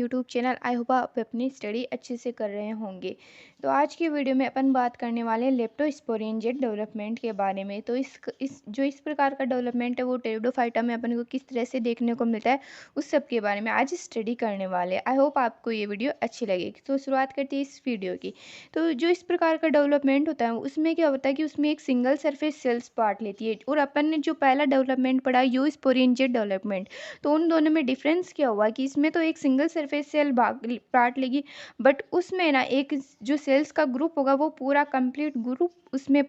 YouTube channel. I hope आप अपनी study अच्छे से कर रहे होंगे। तो आज की वीडियो में अपन बात करने वाले हैं लेप्टोस्पोरेंजियन डेवलपमेंट के बारे में। तो इस प्रकार का डेवलपमेंट है वो टेरिडोफाइटा में अपन को किस तरह से देखने को मिलता है, उस सब के बारे में आज स्टडी करने वाले हैं। आई होप आपको ये वीडियो अच्छी लगेगी। तो शुरुआत करते हैं इस वीडियो की। तो जो इस प्रकार का डेवलपमेंट होता है उसमें क्या होता है कि उसमें एक सिंगल सरफेस सेल्स पार्ट लेती है, और अपन ने जो पहला डेवलपमेंट पढ़ा यूस्पोरेंजियन डेवलपमेंट, तो उन दोनों में डिफरेंस क्या हुआ कि इसमें तो एक सिंगल सरफेस सेल भाग पार्ट लेगी, बट उसमें ना एक जो सेल्स का ग्रुप होगा वो पूरा कंप्लीट ग्रुप उसमें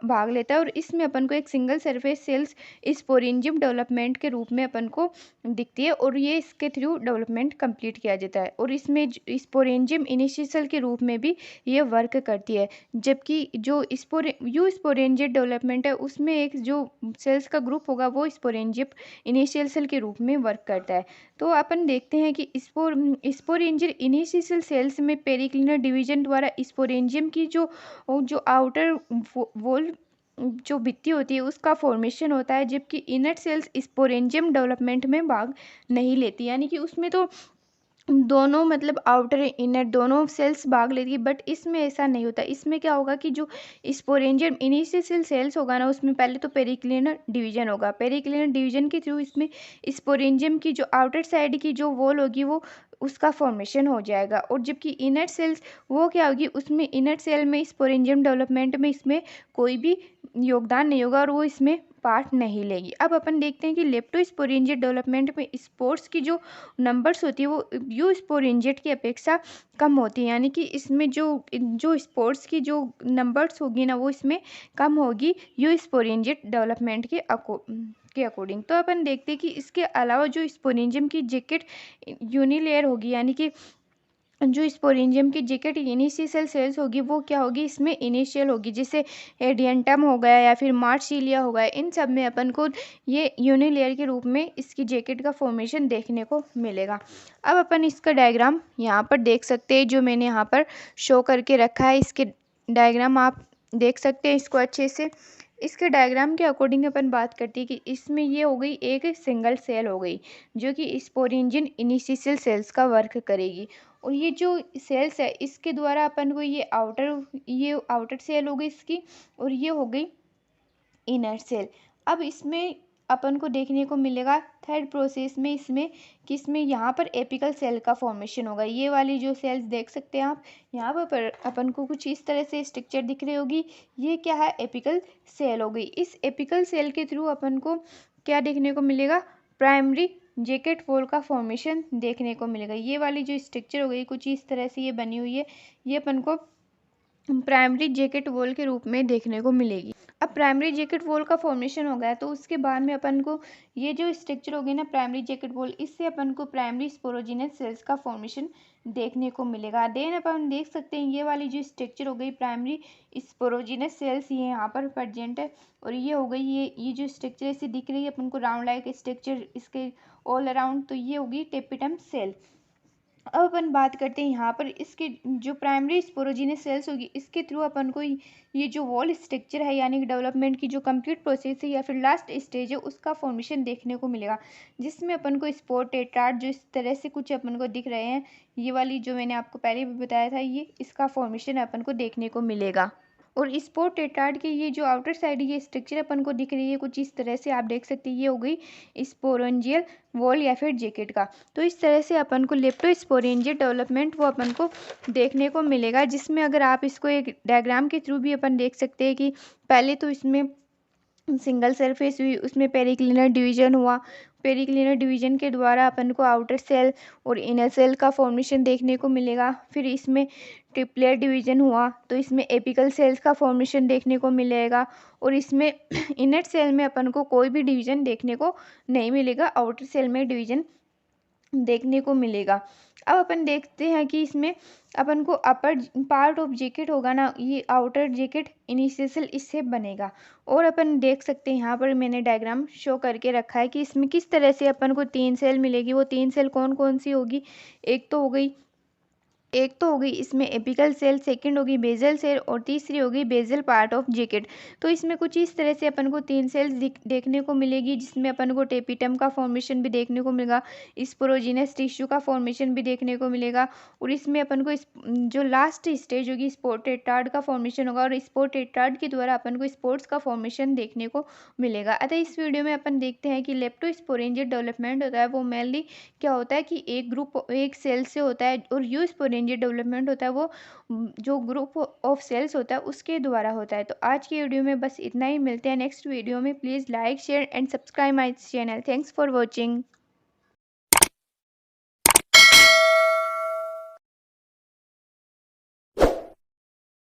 भाग लेता है, और इसमें अपन को एक single surface cells sporangium development के रूप में अपन को दिखती है, और ये इसके थ्रू डेवलपमेंट कंप्लीट किया जाता है। और इसमें स्पोरेंजियम इनिशियल के रूप में भी ये वर्क करती है, जबकि जो स्पोरेंजियम डेवलपमेंट है उसमें एक जो सेल्स का ग्रुप होगा वो स्पोरेंजियम इनिशियल सेल के रूप में वर्क करता है। तो अपन देखते हैं कि स्पोरेंजियम इनिशियल सेल्स में पेरिक्लिनर डिवीजन द्वारा स्पोरेंजियम की जो आउटर वॉल जो भित्ति होती है उसका फॉर्मेशन होता है, जबकि इनर सेल्स स्पोरेंजियम डेवलपमेंट में भाग नहीं लेती, यानी कि उसमें तो दोनों मतलब आउटर इनर दोनों सेल्स भाग लेती है, बट इसमें ऐसा नहीं होता। इसमें क्या होगा कि जो स्पोरेंजियम इनिशियल सेल्स होगा ना, उसमें पहले तो पेरिक्लिनर डिवीजन होगा, पेरिक्लिनर डिवीजन के थ्रू इसमें स्पोरेंजियम की जो आउटर साइड की जो वॉल होगी वो उसका फॉर्मेशन हो जाएगा, और जबकि इनर सेल्स वो क्या होगी, उसमें इनर सेल में स्पोरेंजियम डेवलपमेंट में इसमें कोई भी योगदान नहीं होगा और वो इसमें पार्ट नहीं लेगी। अब अपन देखते हैं कि लेप्टोस्पोरेंजियम डेवलपमेंट में स्पोर्स की जो नंबर्स होती है वो यूस्पोरेंजियट की अपेक्षा कम होती है, यानी कि इसमें जो जो स्पोर्स की जो नंबर्स होगी ना वो इसमें कम होगी यूस्पोरेंजियट डेवलपमेंट के अकॉर्डिंग। तो अपन देखते हैं कि इसके अलावा जो स्पोरेंजियम की जैकेट यूनिलेयर होगी, यानी कि जो स्पोरेंजियम की जैकेट इनिशियल सेल्स होगी वो क्या होगी, इसमें इनिशियल होगी, जैसे एडियंटम हो गया या फिर मार्सिलिया हो गया, इन सब में अपन को ये यूनिलेयर के रूप में इसकी जैकेट का फॉर्मेशन देखने को मिलेगा। अब अपन इसका डायग्राम यहाँ पर देख सकते हैं, जो मैंने यहाँ पर शो करके रखा है, इसके डायग्राम आप देख सकते हैं इसको अच्छे से। इसके डायग्राम के अकॉर्डिंग अपन बात करते हैं कि इसमें ये हो गई एक सिंगल सेल हो गई जो कि स्पोरेंजियम इनिशियल सेल्स का वर्क करेगी, और ये जो सेल्स है इसके द्वारा अपन को ये आउटर सेल हो गई इसकी, और ये हो गई इनर सेल। अब इसमें अपन को देखने को मिलेगा थर्ड प्रोसेस में इसमें कि इसमें यहाँ पर एपिकल सेल का फॉर्मेशन होगा। ये वाली जो सेल्स देख सकते हैं आप, यहाँ पर अपन को कुछ इस तरह से स्ट्रक्चर दिख रही होगी, ये क्या है, एपिकल सेल हो गई। इस एपिकल सेल के थ्रू अपन को क्या देखने को मिलेगा, प्राइमरी जैकेट वॉल का फॉर्मेशन देखने को मिलेगा। ये वाली जो स्ट्रक्चर हो गई कुछ इस तरह से ये बनी हुई है, ये अपन को प्राइमरी जैकेट वॉल के रूप में देखने को मिलेगी। अब प्राइमरी जैकेट वॉल का फॉर्मेशन हो गया तो उसके बाद में अपन को ये जो स्ट्रक्चर होगी ना प्राइमरी जैकेट वॉल, इससे अपन को प्राइमरी स्पोरोजिनस सेल्स का फॉर्मेशन देखने को मिलेगा। देन अपन देख सकते हैं ये वाली जो स्ट्रक्चर हो गई प्राइमरी स्पोरोजिनस सेल्स, ये यहाँ पर प्रेजेंट है, और ये हो गई ये जो स्ट्रक्चर ऐसी दिख रही है अपन को राउंड लाइक स्ट्रक्चर इसके ऑल अराउंड, तो ये होगी टेपिटम सेल। अब अपन बात करते हैं यहाँ पर इसके जो प्राइमरी स्पोरोजिनस सेल्स होगी इसके थ्रू अपन को ये जो वॉल स्ट्रक्चर है, यानी कि डेवलपमेंट की जो कंप्लीट प्रोसेस है या फिर लास्ट स्टेज है उसका फॉर्मेशन देखने को मिलेगा, जिसमें अपन को स्पोर टेट्राड जो इस तरह से कुछ अपन को दिख रहे हैं, ये वाली जो मैंने आपको पहले भी बताया था, ये इसका फॉर्मेशन अपन को देखने को मिलेगा। और स्पोर टेट्राड की ये जो आउटर साइड ये स्ट्रक्चर अपन को दिख रही है कुछ इस तरह से, आप देख सकते हैं ये हो गई स्पोरेंजियल वॉल या फिर जैकेट का। तो इस तरह से अपन को लेप्टोस्पोरेंजियल डेवलपमेंट वो अपन को देखने को मिलेगा, जिसमें अगर आप इसको एक डायग्राम के थ्रू भी अपन देख सकते हैं कि पहले तो इसमें सिंगल सरफेस हुई, उसमें पेरिक्लिनर डिवीजन हुआ, पेरिक्लिनर डिवीजन के द्वारा अपन को आउटर सेल और इनर सेल का फॉर्मेशन देखने को मिलेगा। फिर इसमें ट्रिपलेट डिवीजन हुआ तो इसमें एपिकल सेल्स का फॉर्मेशन देखने को मिलेगा, और इसमें इनर सेल में अपन को कोई भी डिवीजन देखने को नहीं मिलेगा, आउटर सेल में डिवीजन देखने को मिलेगा। अब अपन देखते हैं कि इसमें अपन को अपर पार्ट ऑफ जैकेट होगा ना, ये आउटर जैकेट इनिशियल सेल इससे बनेगा, और अपन देख सकते हैं यहाँ पर मैंने डायग्राम शो करके रखा है कि इसमें किस तरह से अपन को 3 सेल मिलेगी। वो 3 सेल कौन कौन सी होगी, एक तो हो गई एक तो हो गई इसमें एपिकल सेल, सेकंड होगी बेसल सेल और तीसरी होगी बेसल पार्ट ऑफ जैकेट। तो इसमें कुछ इस तरह से अपन को 3 सेल्स देखने को मिलेगी, जिसमें अपन को टेपिटम का फॉर्मेशन भी देखने को मिलेगा, स्पोरोजिनस टिश्यू का फॉर्मेशन भी देखने को मिलेगा और इसमें अपन को जो लास्ट स्टेज होगी स्पोर टेट्राड का फॉर्मेशन होगा और स्पोर टेट्राड के द्वारा अपन को स्पोर्ट्स का फॉर्मेशन देखने को मिलेगा। अतः इस वीडियो में अपन देखते हैं कि लेप्टोस्पोरेंजियट डेवलपमेंट होता है वो मेनली क्या होता है कि एक सेल से होता है और यूस्पोरेंजियट डेवलपमेंट होता है वो जो ग्रुप ऑफ सेल्स होता है उसके द्वारा होता है। तो आज की वीडियो में बस इतना ही, मिलते हैं नेक्स्ट वीडियो में। Please like share and subscribe my channel. Thanks for watching.